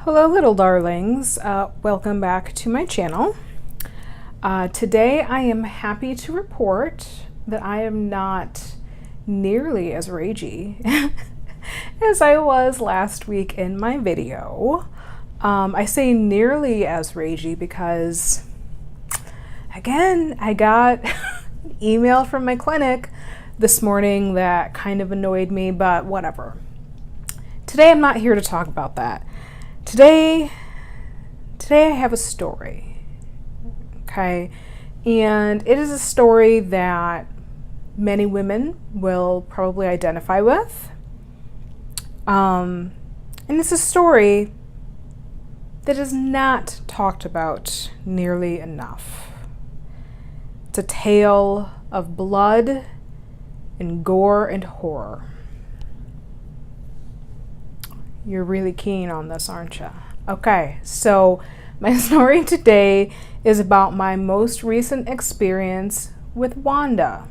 Hello little darlings, welcome back to my channel. Today I am happy to report that I am not nearly as ragey as I was last week in my video. I say nearly as ragey because, again, I got an email from my clinic this morning that kind of annoyed me, but whatever. Today I'm not here to talk about that. Today I have a story, okay? And it is a story that many women will probably identify with. And it's a story that is not talked about nearly enough. It's a tale of blood and gore and horror. You're really keen on this, aren't you? Okay, so my story today is about my most recent experience with WANDA.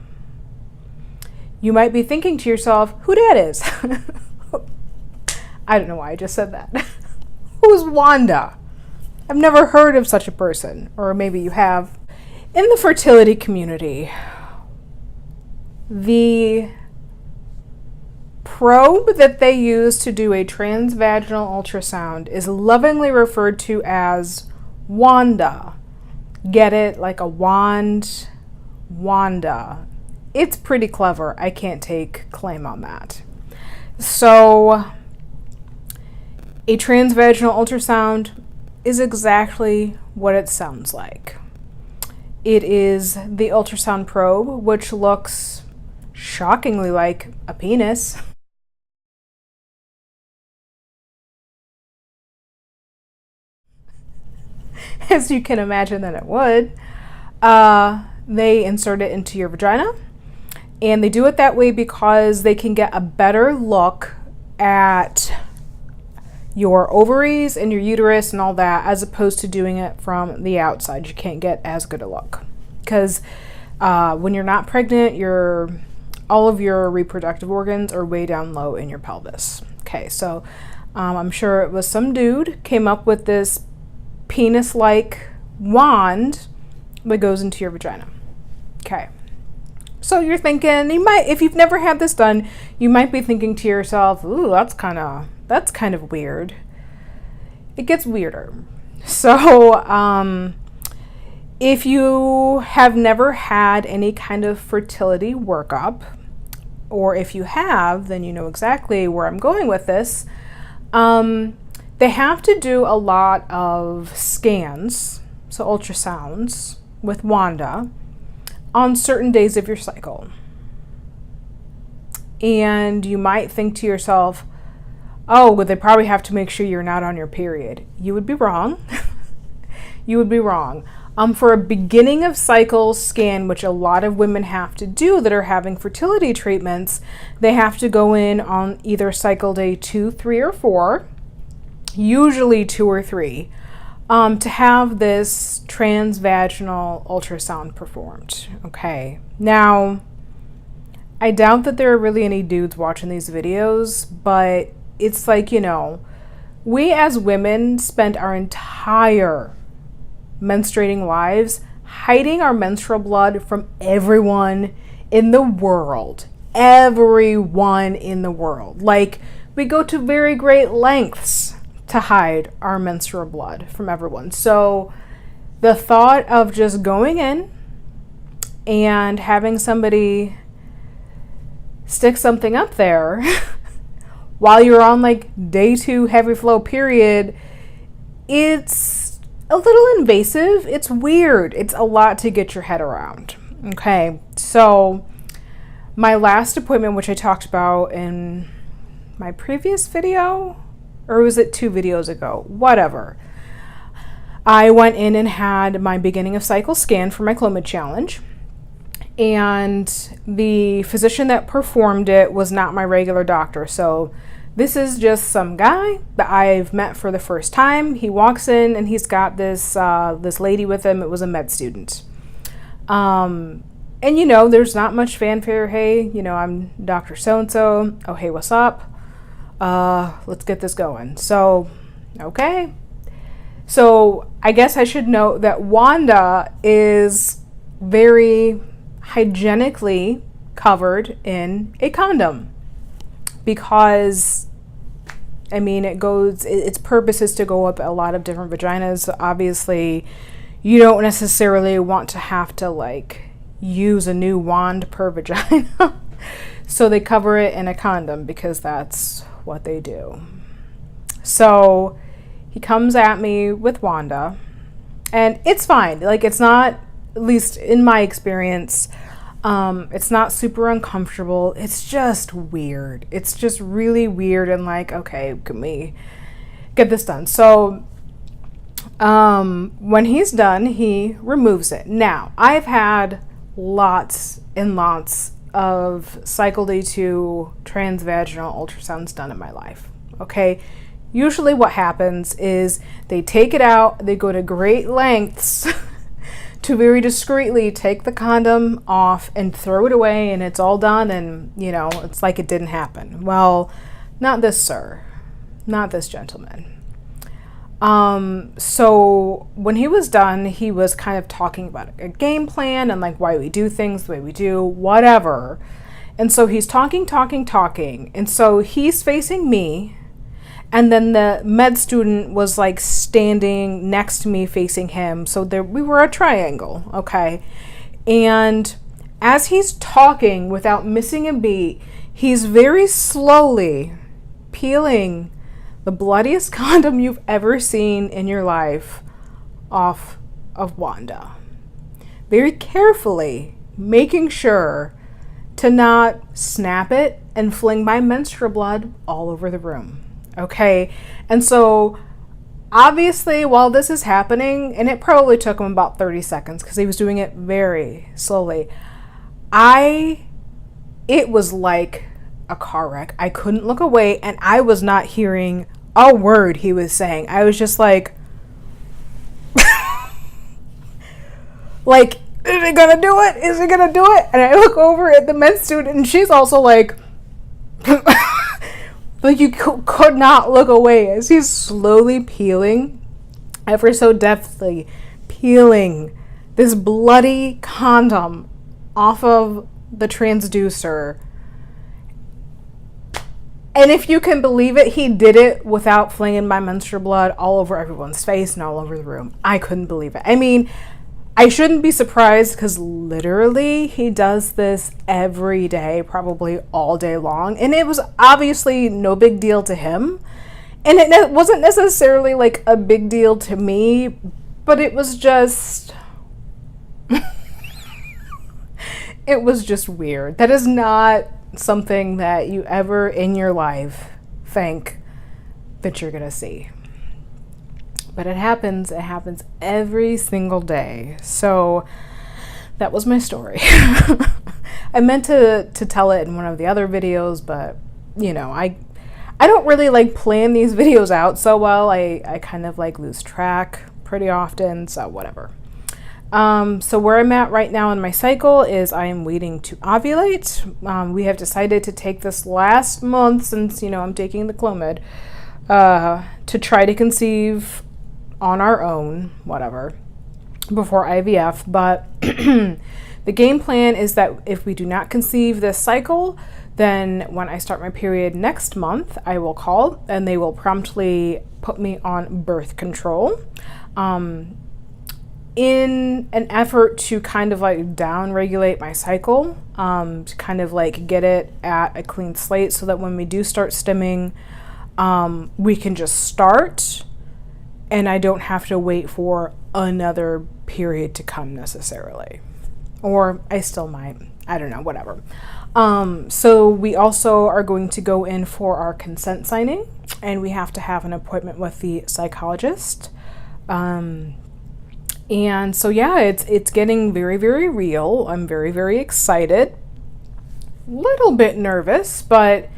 You might be thinking to yourself, who that is? I don't know why I just said that. Who's WANDA? I've never heard of such a person, or maybe you have. In the fertility community, the probe that they use to do a transvaginal ultrasound is lovingly referred to as WANDA. Get it? Like a wand? WANDA. It's pretty clever. I can't take claim on that. So, a transvaginal ultrasound is exactly what it sounds like. It is the ultrasound probe, which looks shockingly like a penis. As you can imagine that it would. They insert it into your vagina, and they do it that way because they can get a better look at your ovaries and your uterus and all that, as opposed to doing it from the outside. You can't get as good a look because when you're not pregnant, all of your reproductive organs are way down low in your pelvis. Okay, so I'm sure it was some dude came up with this penis-like wand that goes into your vagina. Okay. So you're thinking, if you've never had this done, you might be thinking to yourself, ooh, that's kind of weird. It gets weirder. So, if you have never had any kind of fertility workup, or if you have, then you know exactly where I'm going with this. They have to do a lot of scans, so ultrasounds, with WANDA on certain days of your cycle. And you might think to yourself, oh, well, they probably have to make sure you're not on your period. You would be wrong. You would be wrong. For a beginning of cycle scan, which a lot of women have to do that are having fertility treatments, they have to go in on either cycle day 2, 3, or 4, usually 2 or 3, to have this transvaginal ultrasound performed. Okay, now I doubt that there are really any dudes watching these videos, but it's like, we as women spend our entire menstruating lives hiding our menstrual blood from everyone in the world. Everyone in the world. Like, we go to very great lengths to hide our menstrual blood from everyone. So the thought of just going in and having somebody stick something up there while you're on like day 2 heavy flow period, it's a little invasive. It's weird. It's a lot to get your head around. Okay, so my last appointment, which I talked about in my previous video, or was it 2 videos ago? Whatever. I went in and had my beginning of cycle scan for my Clomid challenge. And the physician that performed it was not my regular doctor. So this is just some guy that I've met for the first time. He walks in and he's got this lady with him. It was a med student. And there's not much fanfare. Hey, I'm Dr. So-and-so. Oh, hey, what's up? Let's get this going. So Okay. So I guess I should note that WANDA is very hygienically covered in a condom because, I mean, its purpose is to go up a lot of different vaginas. Obviously, you don't necessarily want to have to like use a new wand per vagina. So they cover it in a condom because that's what they do. So he comes at me with WANDA, and it's fine. Like, it's not, at least in my experience, it's not super uncomfortable. It's just weird. It's just really weird and like, okay, can we get this done? So when he's done, he removes it. Now, I've had lots and lots of cycle day 2 transvaginal ultrasounds done in my life. Okay. Usually what happens is they take it out, they go to great lengths to very discreetly take the condom off and throw it away, and it's all done, and you know, it's like it didn't happen. Well, not this sir, not this gentleman. So when he was done, he was kind of talking about a game plan and like why we do things the way we do, whatever. And so he's talking. And so he's facing me. And then the med student was like standing next to me facing him. So there, we were a triangle. Okay. And as he's talking without missing a beat, he's very slowly peeling the bloodiest condom you've ever seen in your life off of WANDA. Very carefully, making sure to not snap it and fling my menstrual blood all over the room. Okay? And so, obviously, while this is happening, and it probably took him about 30 seconds because he was doing it very slowly, it was like a car wreck. I couldn't look away, and I was not hearing a word he was saying. I was just like, like, is it gonna do it? Is it gonna do it? And I look over at the med student, and she's also like, like you could not look away as he's slowly peeling, ever so deftly peeling this bloody condom off of the transducer. And if you can believe it, he did it without flinging my menstrual blood all over everyone's face and all over the room. I couldn't believe it. I mean, I shouldn't be surprised because literally he does this every day, probably all day long. And it was obviously no big deal to him. And it wasn't necessarily like a big deal to me, but it was just... it was just weird. That is not something that you ever in your life think that you're gonna see, but it happens every single day. So that was my story. I meant to tell it in one of the other videos, but you know, I don't really like plan these videos out so well. I kind of like lose track pretty often, so whatever. So where I'm at right now in my cycle is I am waiting to ovulate. We have decided to take this last month, since, you know, I'm taking the Clomid, to try to conceive on our own, whatever, before IVF. But the game plan is that if we do not conceive this cycle, then when I start my period next month, I will call and they will promptly put me on birth control. In an effort to kind of like down regulate my cycle, to kind of like get it at a clean slate so that when we do start stimming, we can just start and I don't have to wait for another period to come necessarily. Or I still might, I don't know, whatever. So we also are going to go in for our consent signing, and we have to have an appointment with the psychologist. And so, yeah, it's getting very, very real. I'm very, very excited. Little bit nervous, but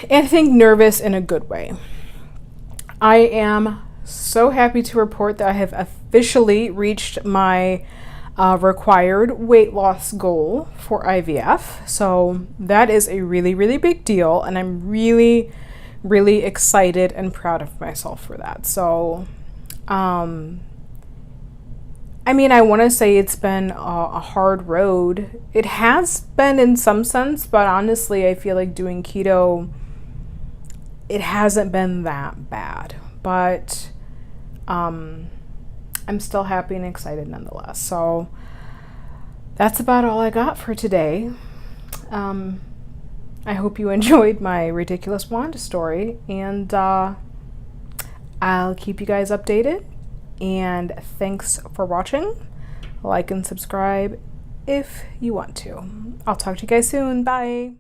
I think nervous in a good way. I am so happy to report that I have officially reached my required weight loss goal for IVF. So that is a really, really big deal. And I'm really, really excited and proud of myself for that. So, I mean, I want to say it's been a hard road. It has been in some sense, but honestly, I feel like doing keto, it hasn't been that bad. But I'm still happy and excited nonetheless. So that's about all I got for today. I hope you enjoyed my ridiculous Wanda story, and I'll keep you guys updated. And thanks for watching. Like and subscribe if you want to. I'll talk to you guys soon. Bye.